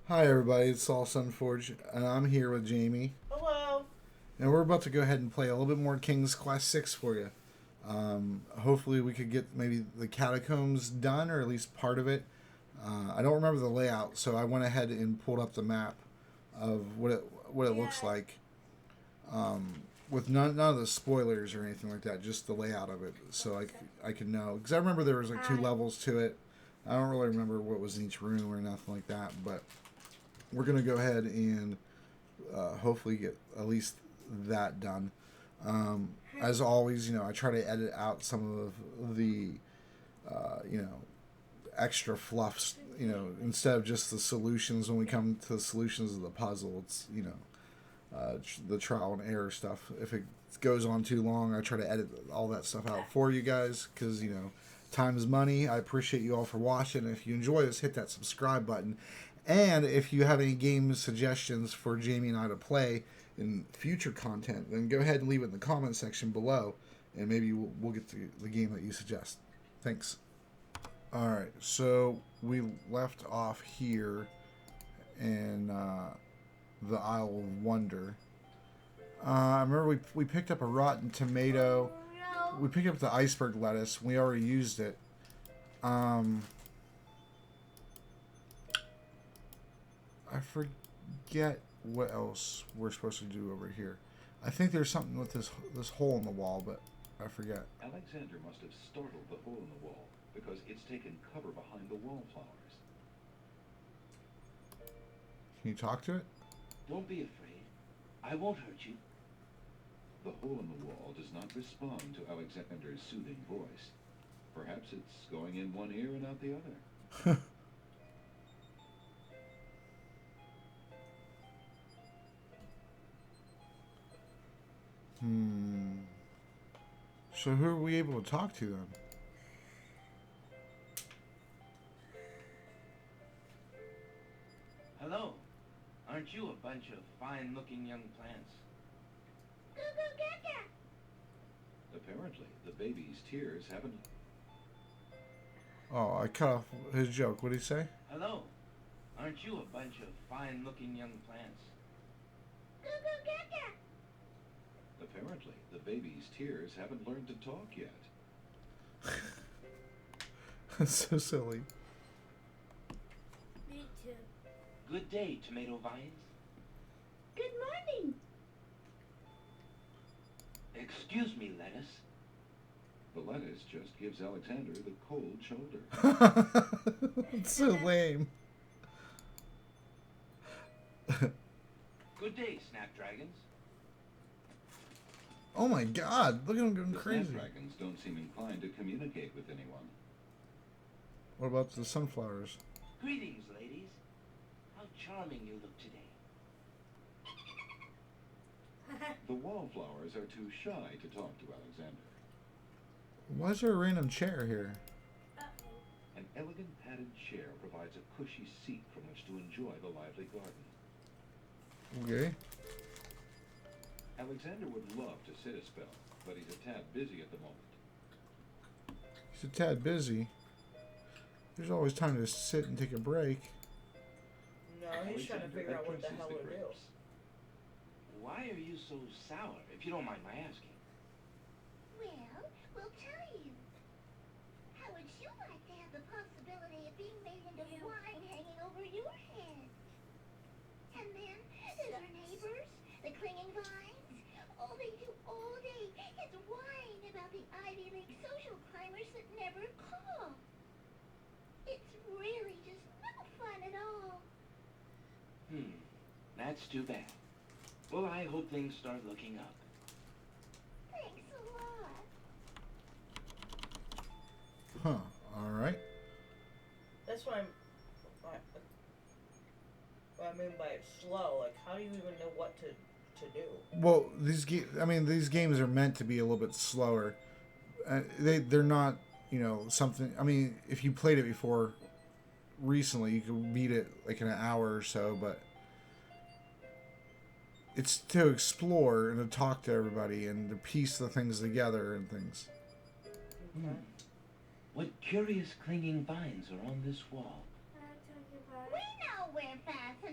Hi everybody, it's Saul Sunforge, and I'm here with Jamie, Hello. and we're about to go ahead and play a little bit more King's Quest 6 for you. Hopefully we could get maybe the catacombs done, or at least part of it. I don't remember the layout, so I went ahead and pulled up the map of what it looks Yeah. like, with none of the spoilers or anything like that, just the layout of it, so I could know. Because I remember there was like two Hi. levels to it. I don't really remember what was in each room or nothing like that, but we're gonna go ahead and hopefully get at least that done. As always, I try to edit out some of the uh, you know extra fluffs. Instead of just the solutions, when we come to the solutions of the puzzle, it's the trial and error stuff. If it goes on too long, I try to edit all that stuff out for you guys because time is money. I appreciate you all for watching. If you enjoy this, hit that subscribe button. And if you have any game suggestions for Jamie and I to play in future content, then go ahead and leave it in the comment section below, and maybe we'll get to the game that you suggest. Thanks. All right, so we left off here in the Isle of Wonder. I remember we picked up a rotten tomato. No. We picked up the iceberg lettuce. We already used it. Um, I forget what else we're supposed to do over here. I think there's something with this hole in the wall, but I forget. Alexander must have startled the hole in the wall because it's taken cover behind the wallflowers. Can you talk to it? Don't be afraid. I won't hurt you. The hole in the wall does not respond to Alexander's soothing voice. Perhaps it's going in one ear and out the other. Hmm. So who are we able to talk to then? Hello. Aren't you a bunch of fine-looking young plants? Apparently, the baby's tears haven't... Oh, I cut off his joke. What did he say? Hello. Aren't you a bunch of fine-looking young plants? Apparently, the baby's tears haven't learned to talk yet. That's so silly. Me too. Good day, tomato vines. Good morning. Excuse me, lettuce. The lettuce just gives Alexander the cold shoulder. It's so lame. Good day, snapdragons. Oh my god, look at him going The crazy. snapdragons don't seem inclined to communicate with anyone. What about the sunflowers? Greetings, ladies. How charming you look today. The wallflowers are too shy to talk to Alexander. Why is there a random chair here? An elegant padded chair provides a cushy seat from which to enjoy the lively garden. Okay. Alexander would love to sit a spell, but he's a tad busy at the moment. He's a tad busy. There's always time to sit and take a break. No, he's trying to Alexander figure out what the addresses hell to do. grapes. Why are you so sour, if you don't mind my asking? Well, we'll tell you. How would you like to have the possibility of being made into wine hanging over your head? And then there's our neighbors, the clinging vines. All they do all day is whine about the Ivy League social climbers that never call. It's really just no fun at all. That's too bad. Well, I hope things start looking up. Thanks a lot. Huh. Alright. That's what I mean by it's slow. Like, how do you even know what to do? Well, these games are meant to be a little bit slower. They're not, something. I mean, if you played it before recently, you could beat it like in an hour or so, but it's to explore and to talk to everybody and to piece the things together and things. Okay. What curious clinging vines are on this wall? We know where fast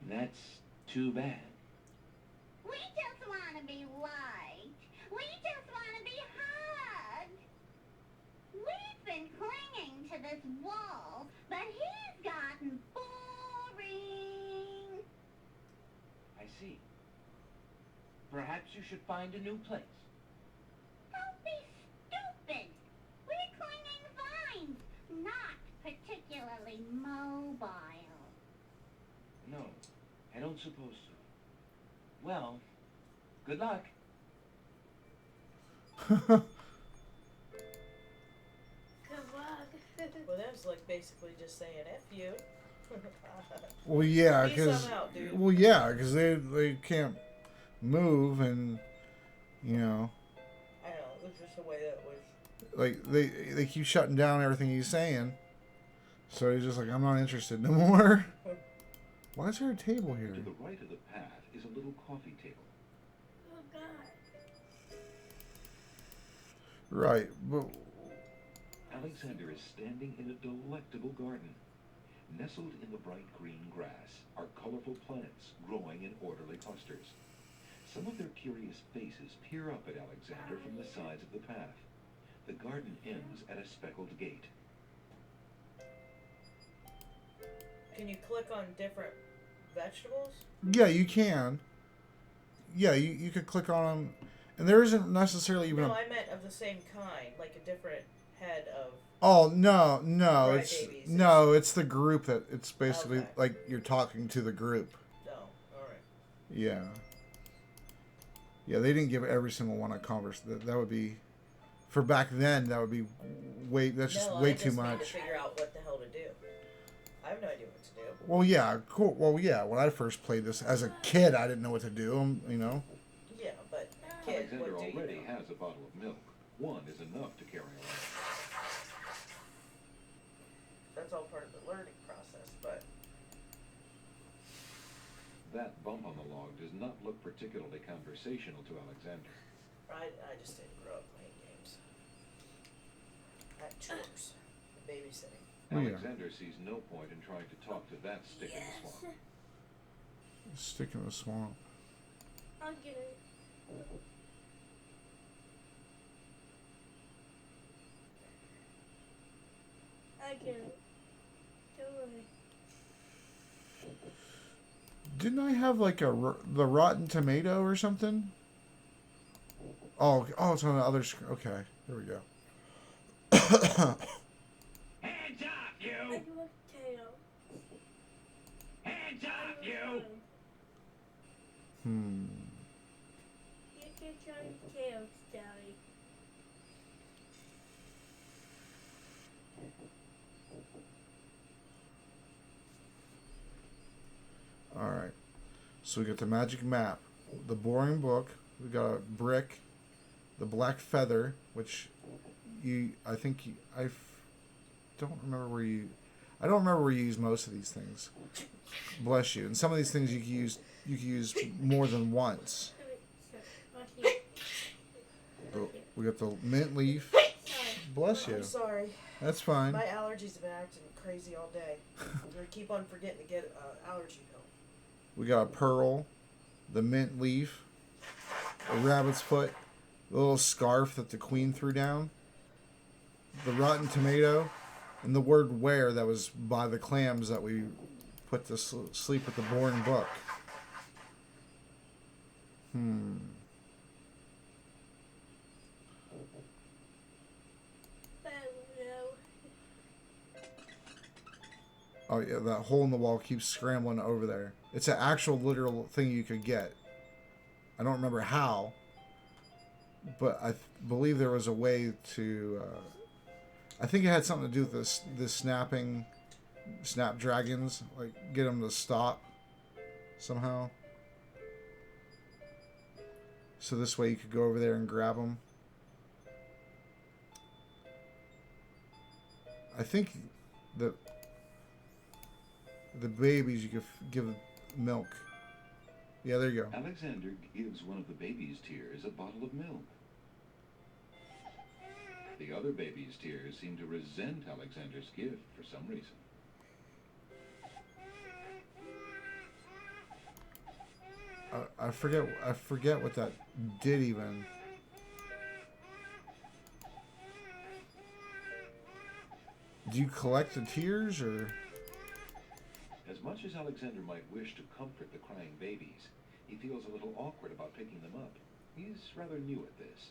That's too bad. We just want to be liked. We just want to be hugged. We've been clinging to this wall, but he's gotten boring. I see. Perhaps you should find a new place. Don't be stupid. We're clinging vines, not particularly mobile. No, I don't suppose so. Well, good luck. Good luck. Well, that was like basically just saying F you. Well, yeah, Peace because out, dude. they can't move, and you know, I know, it was just the way that was. like they keep shutting down everything he's saying. So he's just like, I'm not interested no more. Why is there a table here? To the right of the path is a little coffee table. Oh God. Right, but Alexander is standing in a delectable garden. Nestled in the bright green grass are colorful plants growing in orderly clusters. Some of their curious faces peer up at Alexander from the sides of the path. The garden ends at a speckled gate. Can you click on different vegetables? yeah, you can. Yeah, you could click on them, and there isn't necessarily even No, a... I meant of the same kind, like a different head of. Oh, no, Right, it's... babies. No, it's the group that... It's basically Okay. like you're talking to the group. No, alright. Yeah. Yeah, they didn't give every single one a converse. That would be... For back then, that would be way... That's just No, way I too just need much. to figure out what the hell to do. I have no idea what to do. Well, yeah, cool. Well, yeah, when I first played this as a kid, I didn't know what to do, you know? Yeah, but kid, Alexander what do you already know? has a bottle of milk. One is enough to carry around. That's all part of the learning process, but That bump on the log does not look particularly conversational to Alexander. I just didn't grow up playing games. I had chores, and babysitting. Oh, yeah. Alexander sees no point in trying to talk to that stick in the swamp. Stick in the swamp. I'll get it. I get it. Don't worry. Didn't I have like the Rotten Tomato or something? Oh, it's on the other screen. Okay, there we go. Hands up, I you! do a potato. Hands up, you! Hmm. You can try potatoes, Daddy. All right. So we got the magic map, the boring book. We got a brick, the black feather, which don't remember where you. I don't remember where you use most of these things. Bless you. And some of these things you can use more than once. We got the mint leaf. Bless you. I'm sorry. That's fine. My allergies have been acting crazy all day. I'm gonna keep on forgetting to get allergy pill. We got a pearl, the mint leaf, a rabbit's foot, the little scarf that the queen threw down, the rotten tomato, and the word where that was by the clams that we put to sleep with the boring book. Oh yeah, that hole in the wall keeps scrambling over there. It's an actual literal thing you could get. I don't remember how, but I believe there was a way to. I think it had something to do with this snapdragons, like get them to stop somehow. So this way you could go over there and grab them. I think the babies you could give milk. Yeah, there you go. Alexander gives one of the baby's tears a bottle of milk. The other baby's tears seem to resent Alexander's gift for some reason. I forget. I forget what that did even. Do you collect the tears or? As much as Alexander might wish to comfort the crying babies, he feels a little awkward about picking them up. He's rather new at this.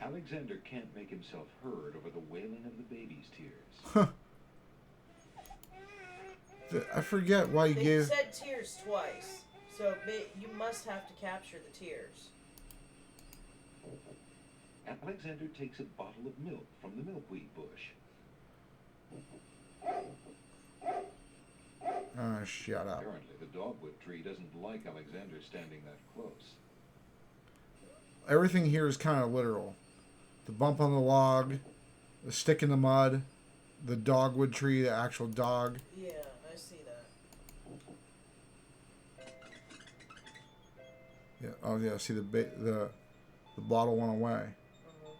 Alexander can't make himself heard over the wailing of the baby's tears. I forget why you They gave. said tears twice, so you must have to capture the tears. Alexander takes a bottle of milk from the milkweed bush. Oh, shut up. Apparently, the dogwood tree doesn't like Alexander standing that close. Everything here is kind of literal. The bump on the log, the stick in the mud, the dogwood tree, the actual dog. Yeah, I see that. Yeah. Oh yeah. See the bottle went away. Uh-huh.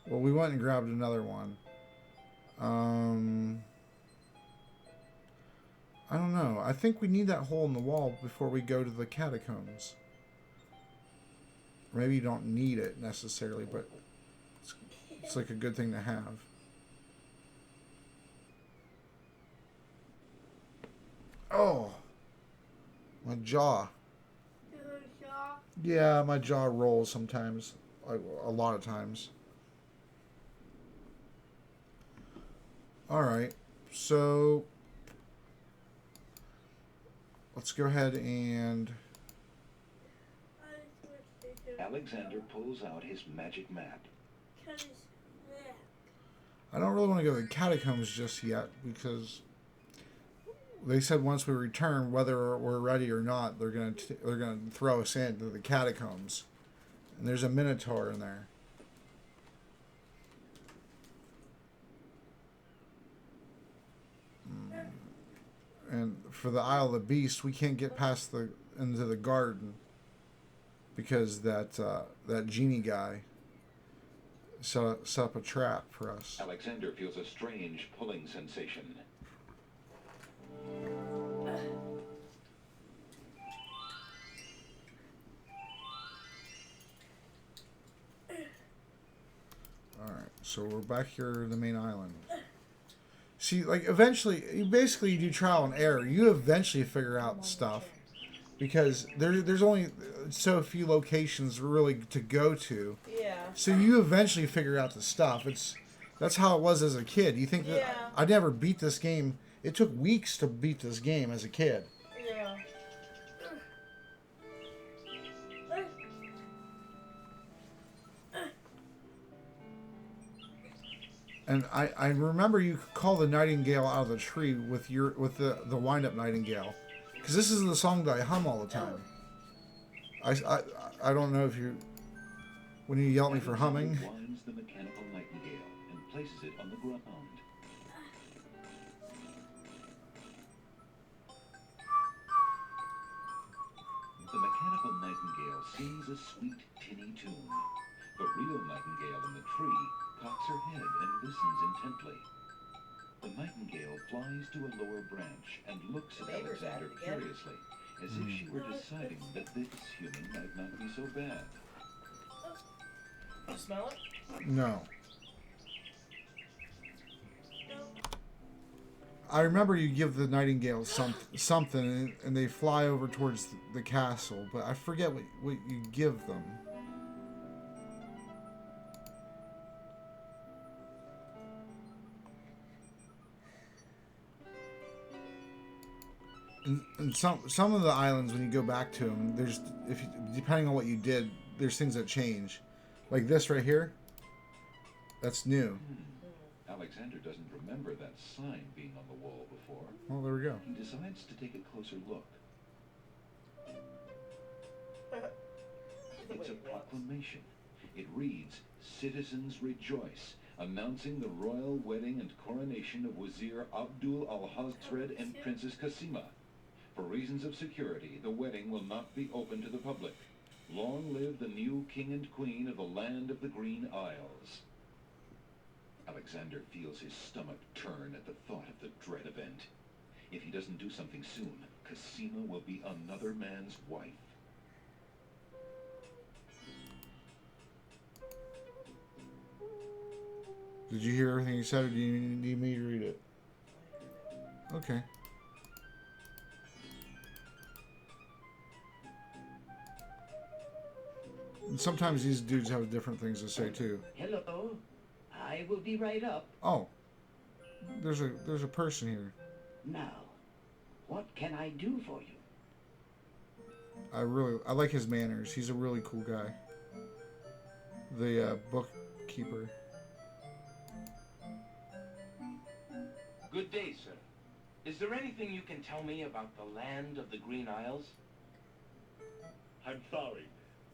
Well, we went and grabbed another one. I don't know. I think we need that hole in the wall before we go to the catacombs. Maybe you don't need it necessarily, but it's like a good thing to have. Oh, my jaw. Yeah, my jaw rolls sometimes. A lot of times. Alright, so let's go ahead and... Alexander pulls out his magic map. I don't really want to go to the catacombs just yet because they said once we return, whether we're ready or not, they're gonna throw us into the catacombs, and there's a minotaur in there. And for the Isle of the Beast, we can't get past into the garden because that genie guy set up a trap for us. Alexander feels a strange pulling sensation. Alright, so we're back here in the main island. See, like, eventually, you do trial and error. You eventually figure out stuff. Because there's only so few locations really to go to. Yeah. So you eventually figure out the stuff. That's how it was as a kid. You think that Yeah. I never beat this game. It took weeks to beat this game as a kid. Yeah. And I remember you could call the nightingale out of the tree with the wind-up nightingale. Because this is the song that I hum all the time. I don't know if you... When you yell at me for humming... Winds the mechanical nightingale and places it on the ground. The mechanical nightingale sings a sweet, tinny tune. The real nightingale in the tree cocks her head and listens intently. The nightingale flies to a lower branch and looks at Neighbors at Alexander it again. curiously, as if she were deciding that this human might not be so bad. You smell it? No. I remember you give the nightingale something, and they fly over towards the castle, but I forget what you give them. And some of the islands, when you go back to them, depending on what you did, there's things that change. Like this right here, that's new. Alexander doesn't remember that sign being on the wall before. Well, there we go. He decides to take a closer look. It's a proclamation. It reads, "Citizens rejoice, announcing the royal wedding and coronation of Wazir Abdul al-Hazred and Princess Kasima. For reasons of security, the wedding will not be open to the public. Long live the new king and queen of the land of the Green Isles." Alexander feels his stomach turn at the thought of the dread event. If he doesn't do something soon, Cosima will be another man's wife. Did you hear everything he said, or do you need me to read it? Okay. And sometimes these dudes have different things to say too. Hello. I will be right up. Oh, there's a person here. Now, what can I do for you? I like his manners. He's a really cool guy. The bookkeeper. Good day, sir. Is there anything you can tell me about the land of the Green Isles? I'm sorry,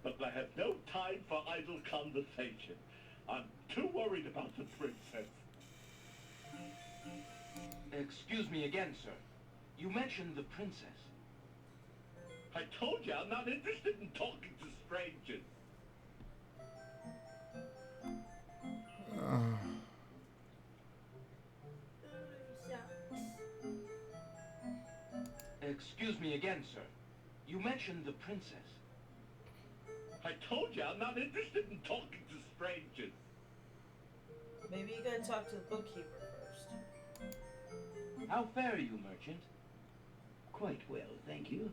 but I have no time for idle conversation. I'm too worried about the princess. Excuse me again, sir. You mentioned the princess. I told you I'm not interested in talking to strangers. Excuse me again, sir. You mentioned the princess. I told you I'm not interested in talking to strangers. Maybe you gotta talk to the bookkeeper first. How fare you, merchant? Quite well, thank you.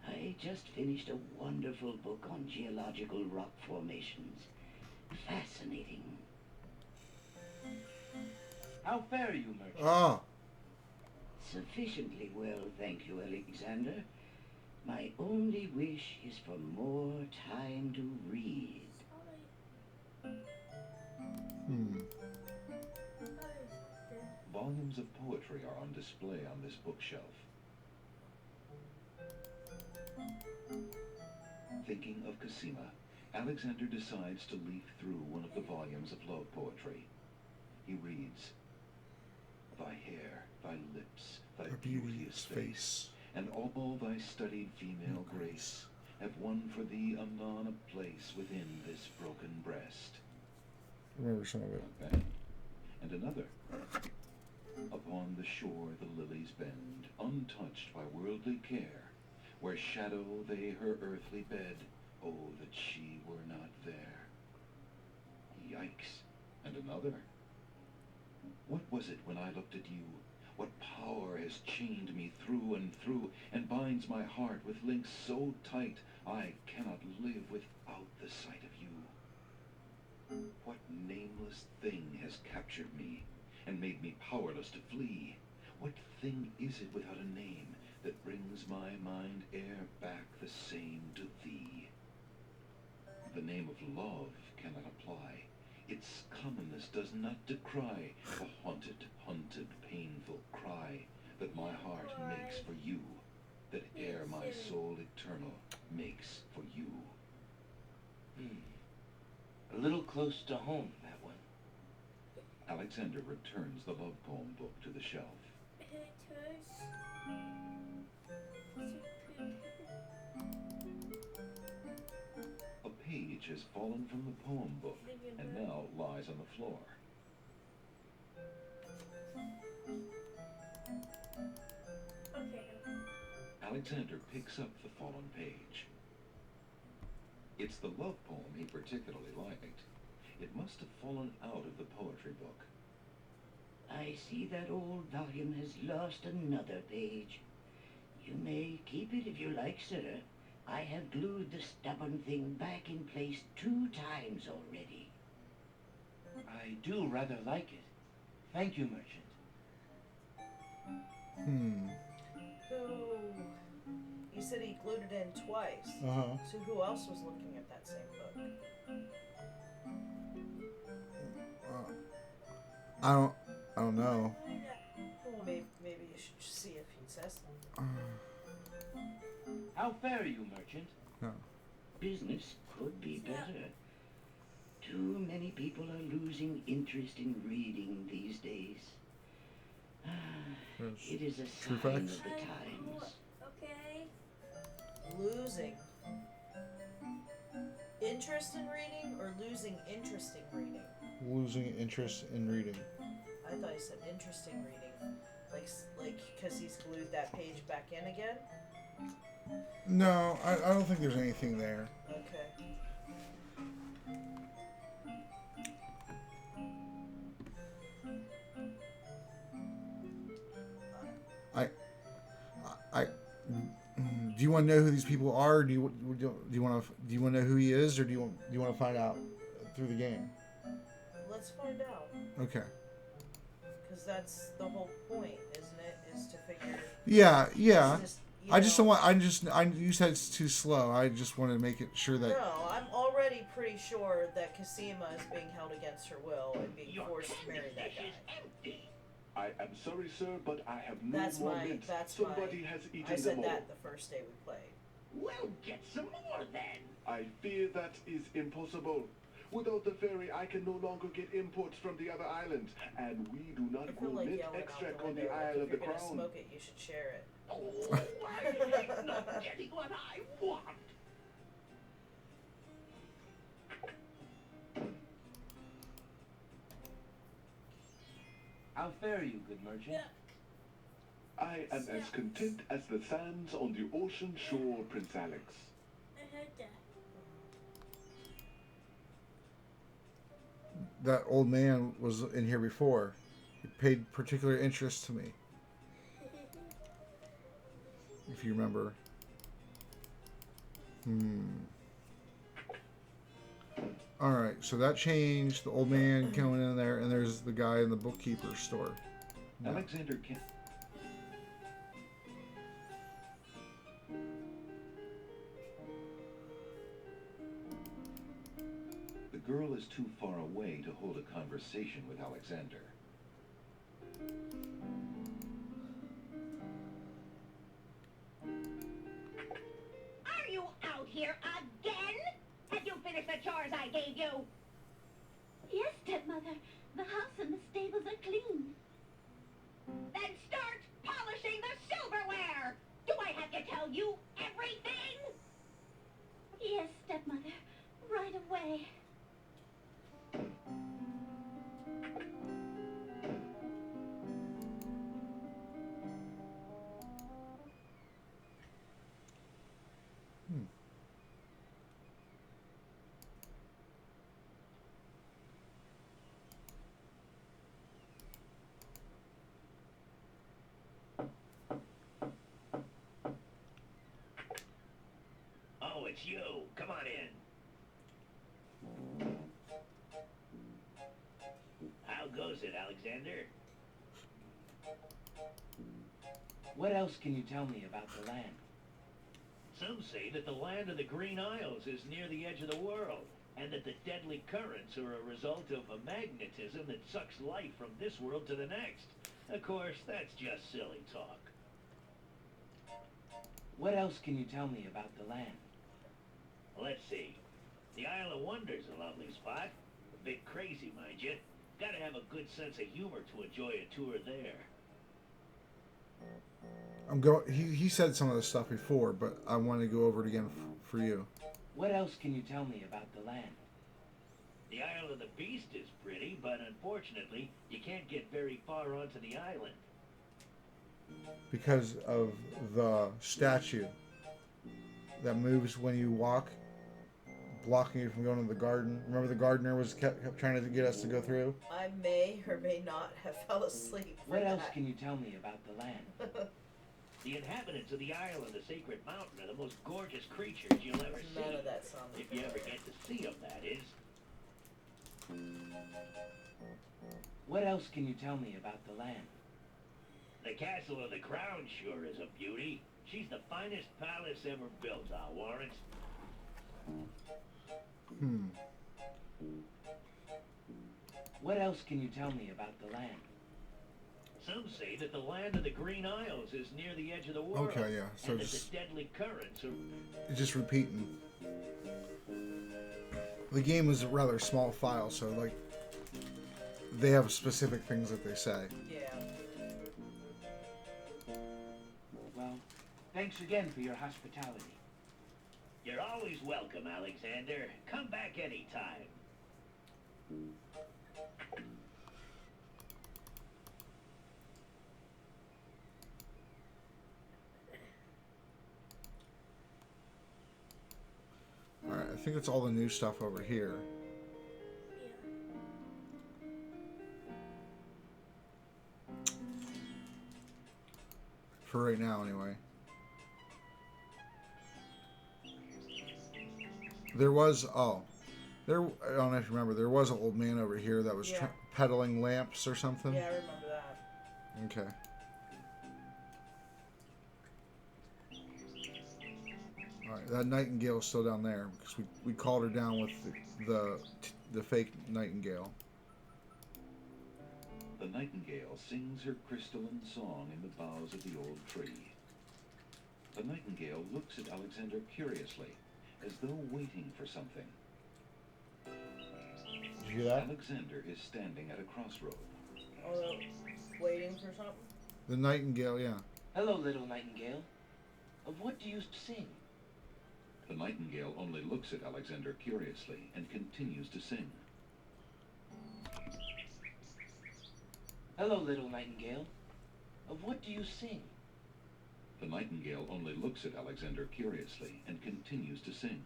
I just finished a wonderful book on geological rock formations. Fascinating. How fare you, merchant? Ah, Sufficiently well, thank you, Alexander. My only wish is for more time to read. Volumes of poetry are on display on this bookshelf. Thinking of Cosima, Alexander decides to leaf through one of the volumes of love poetry. He reads, "Thy hair, thy lips, thy a beauteous face, and all thy studied female grace have won for thee anon a place within this broken breast." Remember some of it. Not bad. And another. "Upon the shore the lilies bend, untouched by worldly care, where shadow they her earthly bed, oh, that she were not there." Yikes. And another. "What was it when I looked at you? What power has chained me through and binds my heart with links so tight I cannot live without the sight of you? What nameless thing has captured me and made me powerless to flee? What thing is it without a name that brings my mind e'er back the same to thee? The name of love cannot apply. Its commonness does not decry the haunted, hunted, painful cry that my heart makes for you, that e'er my soul eternal makes for you." A little close to home, that one. Alexander returns the love poem book to the shelf. A page has fallen from the poem book and now lies on the floor. Okay. Alexander picks up the fallen page. It's the love poem he particularly liked. It must have fallen out of the poetry book. I see that old volume has lost another page. You may keep it if you like, sir. I have glued the stubborn thing back in place 2 times already. I do rather like it. Thank you, merchant. He said he glued it in twice. Uh-huh. So who else was looking at that same book? I don't know. Well, maybe you should see if he says something. How fare you, merchant? No. Business could be better. Too many people are losing interest in reading these days. It is a True sign facts. of the times. Okay. Losing interest in reading or losing interest in reading? Losing interest in reading. I thought he said interesting reading. Like, because he's glued that page back in again? No, I don't think there's anything there. Okay. I do you want to know who these people are? Do you want to know who he is, or do you want to find out through the game? Let's find out. Okay. Because that's the whole point, isn't it? Is to figure. Yeah. It's just, I just don't want. You said it's too slow. I just want to make it sure that. No, I'm already pretty sure that Cassima is being held against her will and being forced to marry that guy. I am sorry, sir, but I have no That's more my. mints. That's Somebody my. has eaten I said them all. that the first day we played. Well, get some more then. I fear that is impossible. Without the ferry, I can no longer get imports from the other islands, and we do not I grow feel like mint yelling out extract the on window. the Like, Isle if of the you're gonna Crown. smoke it, you should share it. Oh, I'm not getting what I want. How fare you, good merchant? I am as content as the sands on the ocean shore, Prince Alex. I heard that. That old man was in here before. He paid particular interest to me, if you remember. Alright, so that changed. The old man going in there, and there's the guy in the bookkeeper's store. No. Alexander Kent. The girl is too far away to hold a conversation with Alexander. Are you out here again? Have you finished the chores I gave you? Yes, stepmother. The house and the stables are clean. Then start polishing the silverware! Do I have to tell you everything? Yes, stepmother. Right away. Oh, it's you. Come on in. How goes it, Alexander? What else can you tell me about the land? Some say that the land of the Green Isles is near the edge of the world, and that the deadly currents are a result of a magnetism that sucks life from this world to the next. Of course, that's just silly talk. What else can you tell me about the land? Let's see. The Isle of Wonder's a lovely spot. A bit crazy, mind you. Gotta have a good sense of humor to enjoy a tour there. He said some of this stuff before, but I want to go over it again for you. What else can you tell me about the land? The Isle of the Beast is pretty, but unfortunately, you can't get very far onto the island. Because of the statue that moves when you walk, blocking you from going to the garden. Remember the gardener was kept trying to get us to go through? I may or may not have fell asleep. What else can you tell me about the land? The inhabitants of the Isle of the Sacred Mountain are the most gorgeous creatures you'll ever see. None of that sounds If you ever get to see them, that is. What else can you tell me about the land? The Castle of the Crown sure is a beauty. She's the finest palace ever built, I'll warrant. What else can you tell me about the land? Some say that the land of the Green Isles is near the edge of the world. Okay, yeah. So and that just the deadly currents are... just repeating. The game is a rather small file, so like they have specific things that they say. Yeah. Well, thanks again for your hospitality. You're always welcome, Alexander. Come back anytime. think that's all the new stuff over here. For right now, anyway. There was, there. I don't know if you remember. There was an old man over here that was peddling lamps or something. Yeah, I remember that. Okay. All right, that nightingale's still down there because we called her down with the fake nightingale. The nightingale sings her crystalline song in the boughs of the old tree. The nightingale looks at Alexander curiously, as though waiting for something. Did you hear that? Alexander is standing at a crossroad. Oh, waiting for something? The nightingale, yeah. Hello, little nightingale. Of what do you sing? The nightingale only looks at Alexander curiously and continues to sing. Hello, little nightingale. Of what do you sing? The nightingale only looks at Alexander curiously and continues to sing.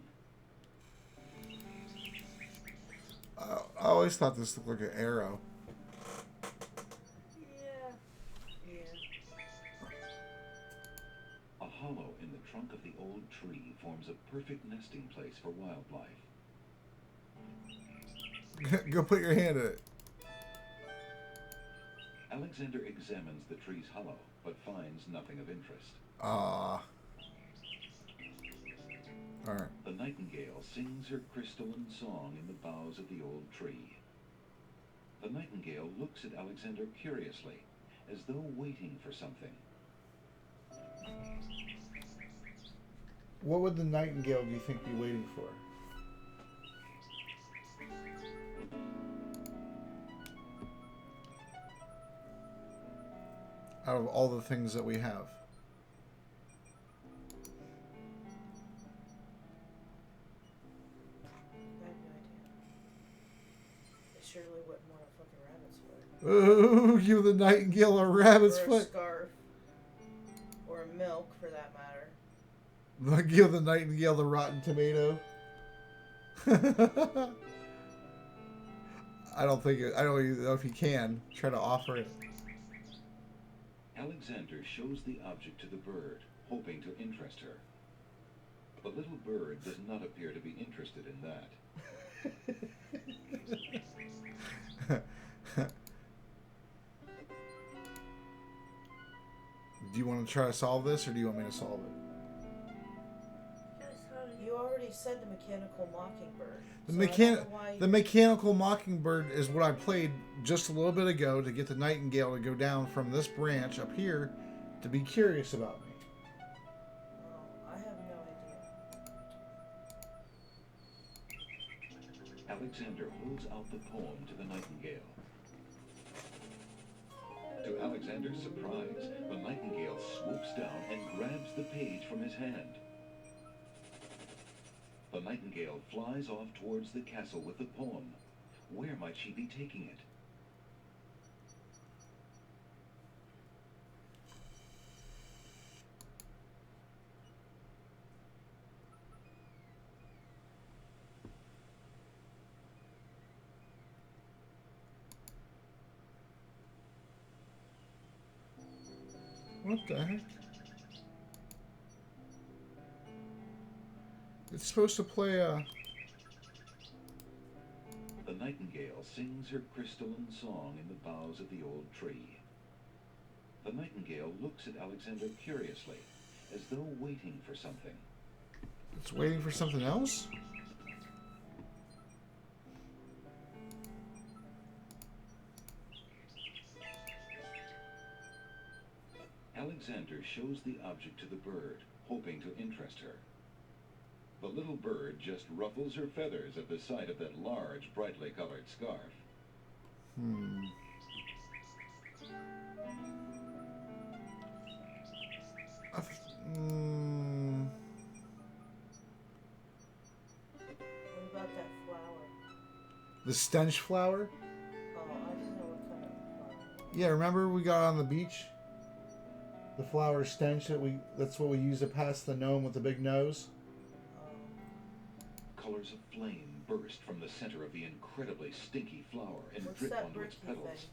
I always thought this looked like an arrow. Yeah. A hollow in the trunk of the old tree forms a perfect nesting place for wildlife. Go put your hand in it. Alexander examines the tree's hollow, but finds nothing of interest. Ah. Alright. The nightingale sings her crystalline song in the boughs of the old tree. The nightingale looks at Alexander curiously, as though waiting for something. What would the nightingale, do you think, be waiting for? Out of all the things that we have. I have no idea. They surely wouldn't want a fucking rabbit's foot. Ooh, give the nightingale a rabbit's Or a foot. scarf. Or a milk, for that matter. Give the nightingale the rotten tomato. I don't even know if he can. Try to offer it. Alexander shows the object to the bird, hoping to interest her. The little bird does not appear to be interested in that. Do you want to try to solve this, or do you want me to solve it? You already said the mechanical mockingbird. The mechanical mockingbird is what I played just a little bit ago to get the nightingale to go down from this branch up here to be curious about me. Oh, I have no idea. Alexander holds out the poem to the nightingale. To Alexander's surprise, the nightingale swoops down and grabs the page from his hand. The nightingale flies off towards the castle with the poem. Where might she be taking it? What the heck? It's supposed to play a... The nightingale sings her crystalline song in the boughs of the old tree. The nightingale looks at Alexander curiously, as though waiting for something. It's waiting for something else? Alexander shows the object to the bird, hoping to interest her. The little bird just ruffles her feathers at the sight of that large, brightly colored scarf. What about that flower? The stench flower? Oh, I didn't know what kind of flower. Yeah, remember we got on the beach? The flower stench that's what we use to pass the gnome with the big nose? colors of flame burst from the center of the incredibly stinky flower and What's drip that onto its bricky petals. thing?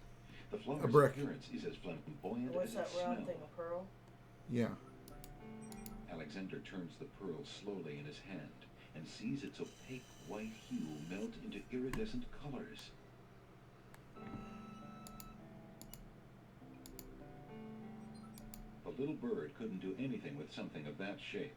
The A flower's brick. appearance is as flamboyant What's as that its round smell. thing, a pearl? Yeah. Alexander turns the pearl slowly in his hand and sees its opaque white hue melt into iridescent colors. The little bird couldn't do anything with something of that shape.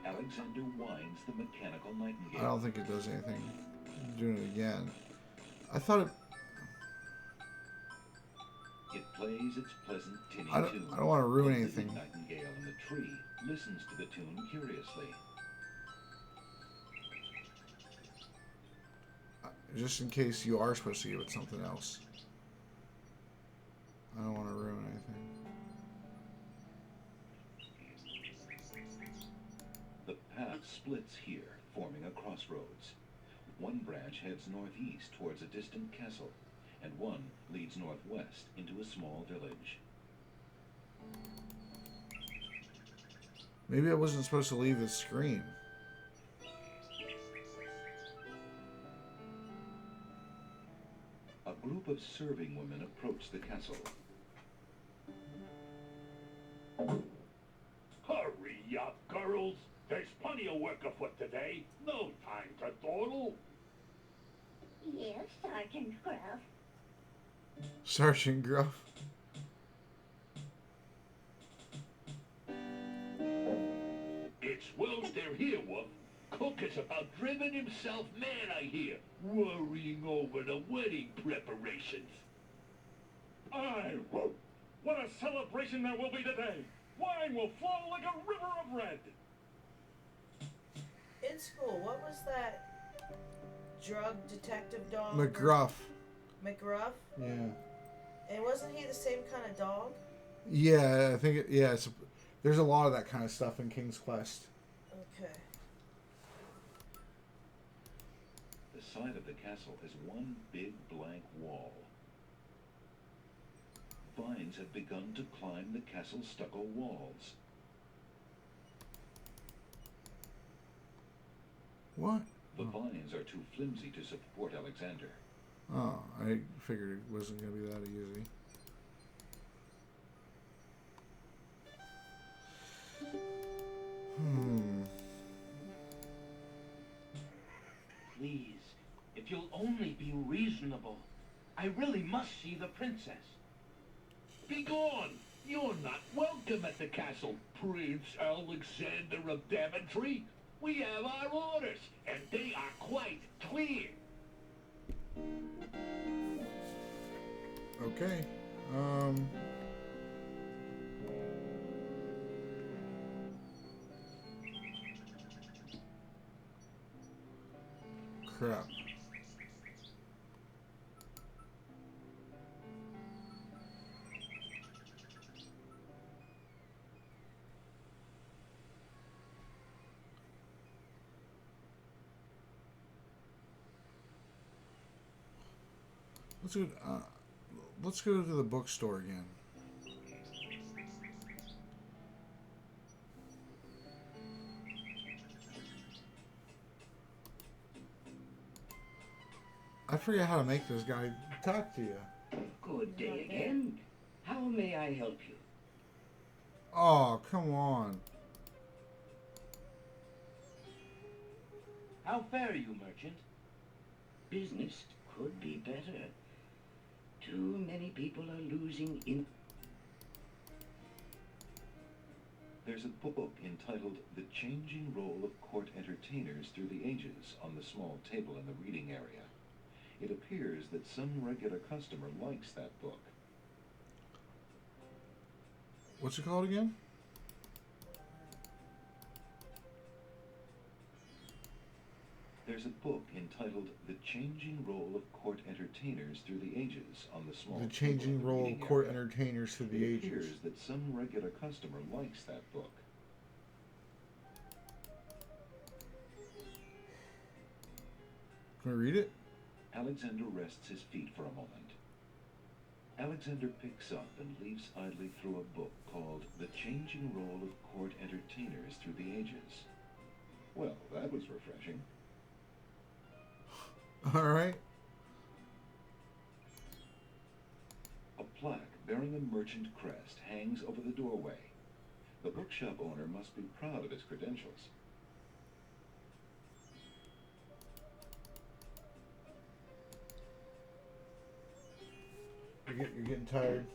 Alexander winds the mechanical nightingale. I don't think it does anything. Doing it again. I thought it. It plays its pleasant tinny I tune. don't want to ruin The anything. nightingale in the tree listens to the tune curiously. Just in case you are supposed to give it something else. I don't want to ruin anything. The path splits here, forming a crossroads. One branch heads northeast towards a distant castle, and one leads northwest into a small village. Maybe I wasn't supposed to leave the screen. A group of serving women approach the castle. Hurry up, girls. There's plenty of work afoot today. No time to dawdle. Yes, Sergeant Gruff. Sergeant Gruff. It's Wolf they're here, Wolf. Cook is about driven himself mad, I hear, worrying over the wedding preparations. Aye, Wolf. What a celebration there will be today. Wine will flow like a river of red. In school, what was that drug detective dog? McGruff. McGruff? Yeah. And wasn't he the same kind of dog? Yeah, I think there's a lot of that kind of stuff in King's Quest. Okay. The side of the castle is one big blank wall. Vines have begun to climb the castle's stucco walls. What? The vines are too flimsy to support Alexander. Oh, I figured it wasn't going to be that easy. Please, if you'll only be reasonable. I really must see the princess. Begone! You're not welcome at the castle, Prince Alexander of Daventry. We have our orders, and they are quite clear. Okay. Crap. Let's go to the bookstore again. I forget how to make this guy talk to you. Good day again. How may I help you? Oh, come on. How fare you, merchant? Business could be better. Too many people are losing in... There's a book entitled The Changing Role of Court Entertainers Through the Ages on the small table in the reading area. It appears that some regular customer likes that book. What's it called again? There's a book entitled The Changing Role of Court Entertainers Through the Ages on the small The table Changing in the Role of reading Court area. Entertainers Through the It Ages. appears that some regular customer likes that book. Can we read it? Alexander rests his feet for a moment. Alexander picks up and leaves idly through a book called The Changing Role of Court Entertainers Through the Ages. Well, that was refreshing. All right. A plaque bearing a merchant crest hangs over the doorway. The bookshop owner must be proud of his credentials. You're getting tired.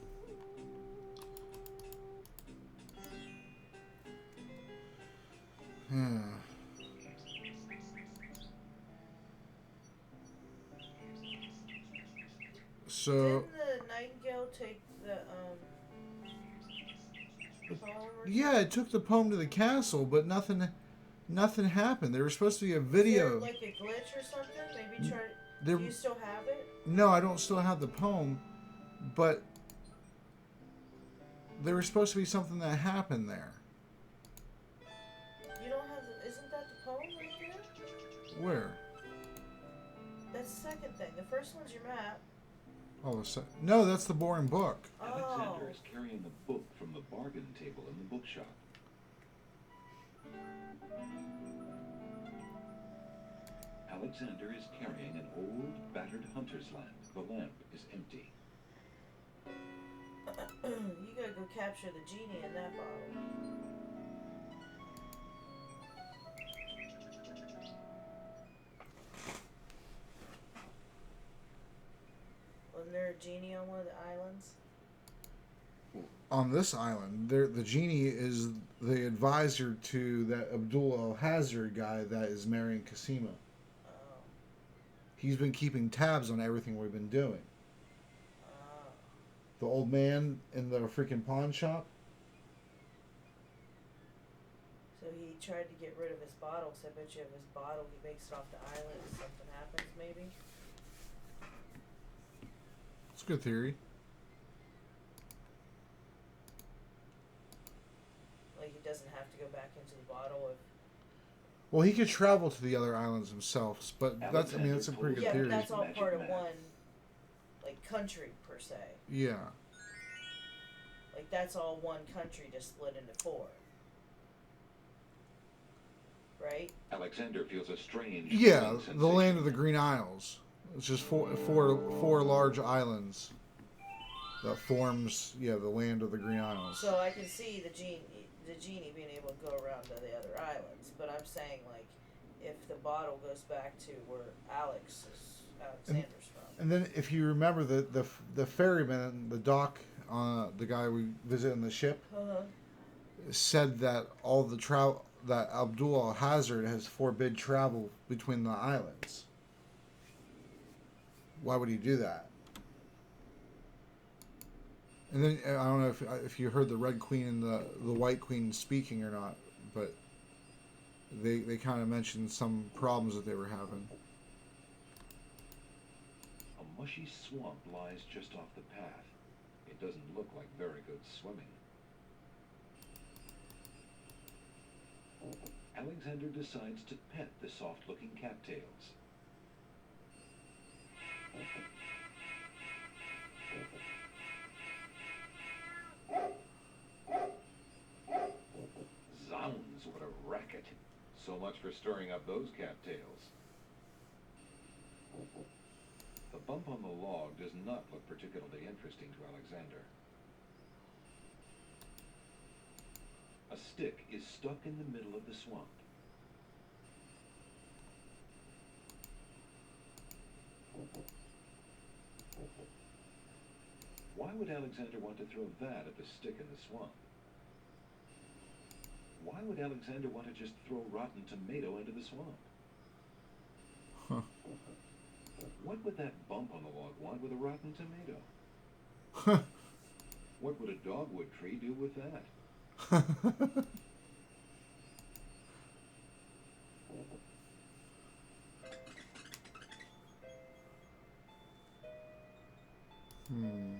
So Didn't the Nightingale take the poem or yeah, it took the poem to the castle, but nothing happened. There was supposed to be a video. Is there like a glitch or something? Maybe try. There, Do you still have it? no, I don't still have the poem, but there was supposed to be something that happened there. You don't have. Isn't that the poem right there? Where? That's the second thing. The first one's your map. Oh, no, that's the boring book. Alexander is carrying a book from the bargain table in the bookshop. Alexander is carrying an old, battered hunter's lamp. The lamp is empty. You gotta go capture the genie in that bottle. Wasn't there a genie on one of the islands? On this island, the genie is the advisor to that Abdul Al-Hazard guy that is marrying Casima. Oh. He's been keeping tabs on everything we've been doing. Oh. The old man in the freaking pawn shop. So he tried to get rid of his bottle, so I bet you if his bottle, he makes it off the island and something happens, maybe? It's a good theory. Like he doesn't have to go back into the bottle if... Well, he could travel to the other islands himself, but that's a pretty good Yeah, theory. but that's all Magic part of map. one, like, country, per se. Yeah. Like, that's all one country just split into four. Right? Alexander feels a strange Yeah, pulling the sensation. land of the Green Isles. It's just four large islands that forms the land of the Green Isles. So I can see the genie being able to go around to the other islands, but I'm saying, like, if the bottle goes back to where Alexander's from. And then, if you remember, the ferryman, the dock, the guy we visited in the ship, said that all the that Abdul Al-Hazard has forbid travel between the islands. Why would he do that? And then I don't know if you heard the Red Queen and the White Queen speaking or not, but they kind of mentioned some problems that they were having. A mushy swamp lies just off the path. It doesn't look like very good swimming. Alexander decides to pet the soft-looking cattails. Zounds, what a racket. So much for stirring up those cattails. The bump on the log does not look particularly interesting to Alexander. A stick is stuck in the middle of the swamp. Why would Alexander want to throw that at the stick in the swamp? Why would Alexander want to just throw rotten tomato into the swamp? Huh. What would that bump on the log want with a rotten tomato? Huh. What would a dogwood tree do with that? Hmm.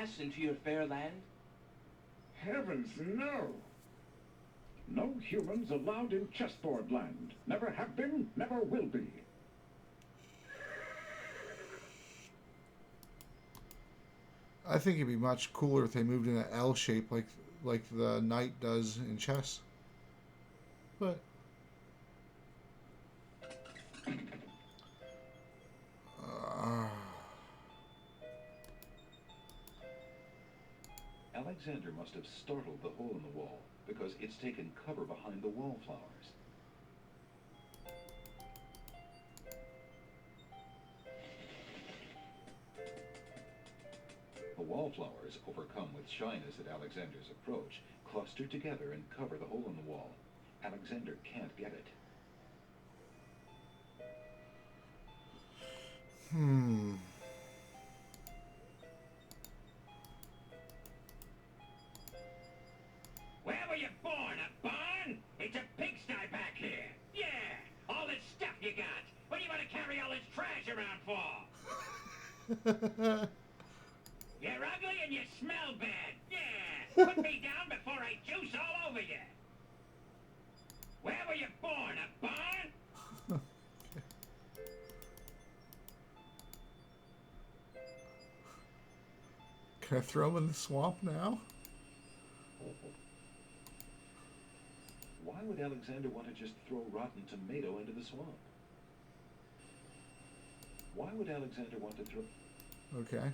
pass into your fair land? Heavens, no! No humans allowed in chessboard land. Never have been, never will be. I think it'd be much cooler if they moved in an L shape like the knight does in chess. But Alexander must have startled the hole in the wall, because it's taken cover behind the wallflowers. The wallflowers, overcome with shyness at Alexander's approach, cluster together and cover the hole in the wall. Alexander can't get it. Where were you born? A barn? It's a pigsty back here. Yeah, all this stuff you got. What do you want to carry all this trash around for? You're ugly and you smell bad. Yeah, put me down before I juice all over you. Where were you born? A barn? Can I throw him in the swamp now? Why would Alexander want to just throw rotten tomato into the swamp? Why would Alexander want to throw... Okay.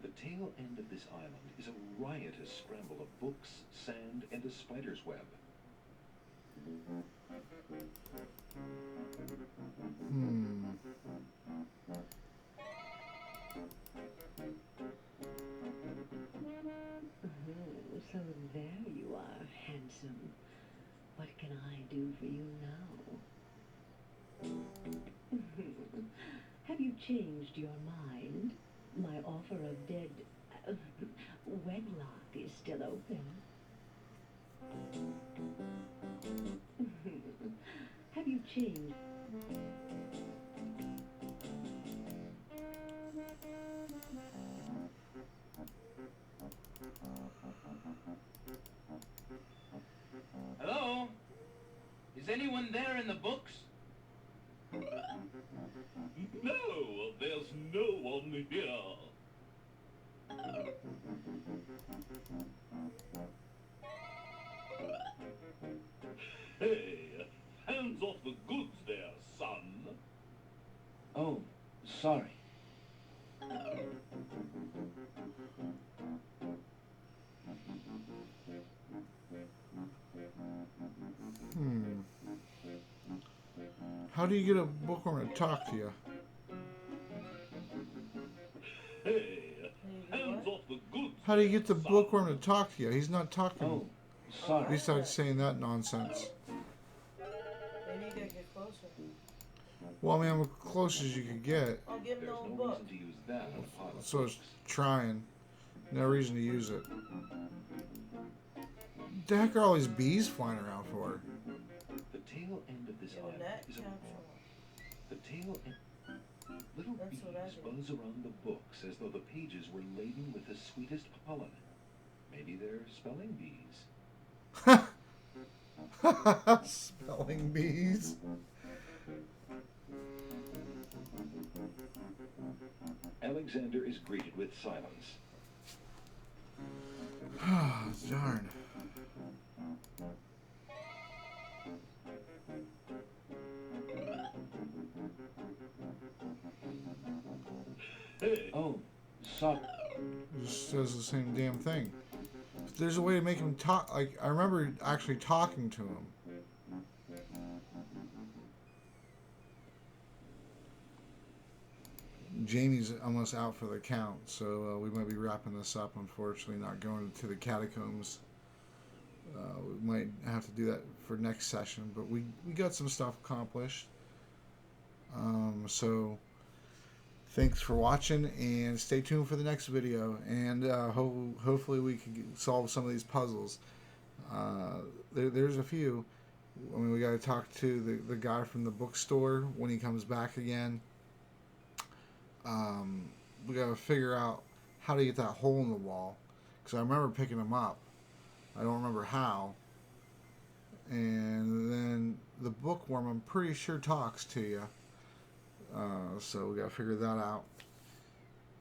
The tail end of this island is a riotous scramble of books, sand, and a spider's web. So there you are, handsome. What can I do for you now? Have you changed your mind? My offer of dead wedlock is still open. Have you changed? Hello? Is anyone there in the books? No, there's no one here. Hey, hands off the goods there, son. Oh, sorry. How do you get a bookworm to talk to you? Hey, hands off the goods. How do you get the bookworm to talk to you? He's not talking. Oh, sorry. Besides saying that nonsense. Maybe you gotta get closer. Well, I mean, I'm as close as you could get. I'll give him There's the no old book. reason to use that on a pile of So it's books. trying. No reason to use it. The heck are all these bees flying around for? The tail end of this Get a island net, is capture a... one. The tail end... Little That's bees what I do. buzz around the books as though the pages were laden with the sweetest pollen. Maybe they're spelling bees. Spelling bees. Alexander is greeted with silence. Darn. Hey, Oh, sorry. It just says the same damn thing. There's a way to make him talk. Like, I remember actually talking to him. Jamie's almost out for the count, so we might be wrapping this up. Unfortunately, not going to the catacombs. We might have to do that for next session, but we got some stuff accomplished. So Thanks for watching, and stay tuned for the next video. And hopefully we can solve some of these puzzles. There's a few. I mean, we got to talk to the guy from the bookstore when he comes back again. We got to figure out how to get that hole in the wall, because I remember picking him up. I don't remember how. And then the bookworm, I'm pretty sure, talks to you. So we got to figure that out.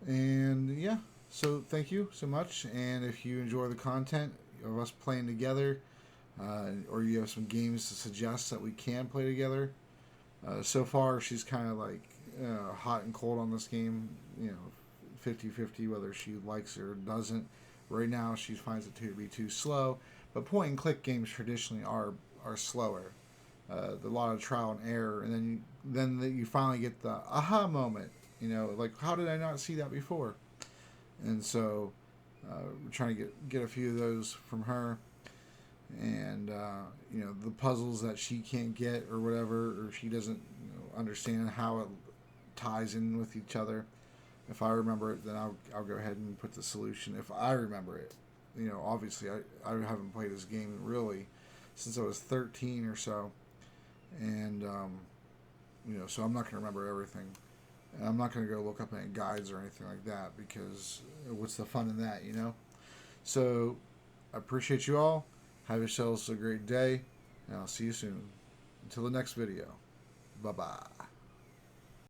And yeah, so thank you so much. And if you enjoy the content of us playing together, or you have some games to suggest that we can play together, so far she's kind of like hot and cold on this game, 50-50 whether she likes it or doesn't. Right now she finds it to be too slow, but point and click games traditionally are slower. A lot of trial and error, and then you finally get the aha moment. Like, how did I not see that before? And so we're trying to get a few of those from her, and the puzzles that she can't get or whatever, or she doesn't understand how it ties in with each other. If I remember it, then I'll go ahead and put the solution. If I remember it, obviously I haven't played this game really since I was 13 or so, and so I'm not going to remember everything. And I'm not going to go look up any guides or anything like that, because what's the fun in that, So I appreciate you all. Have yourselves a great day, and I'll see you soon. Until the next video. Bye-bye.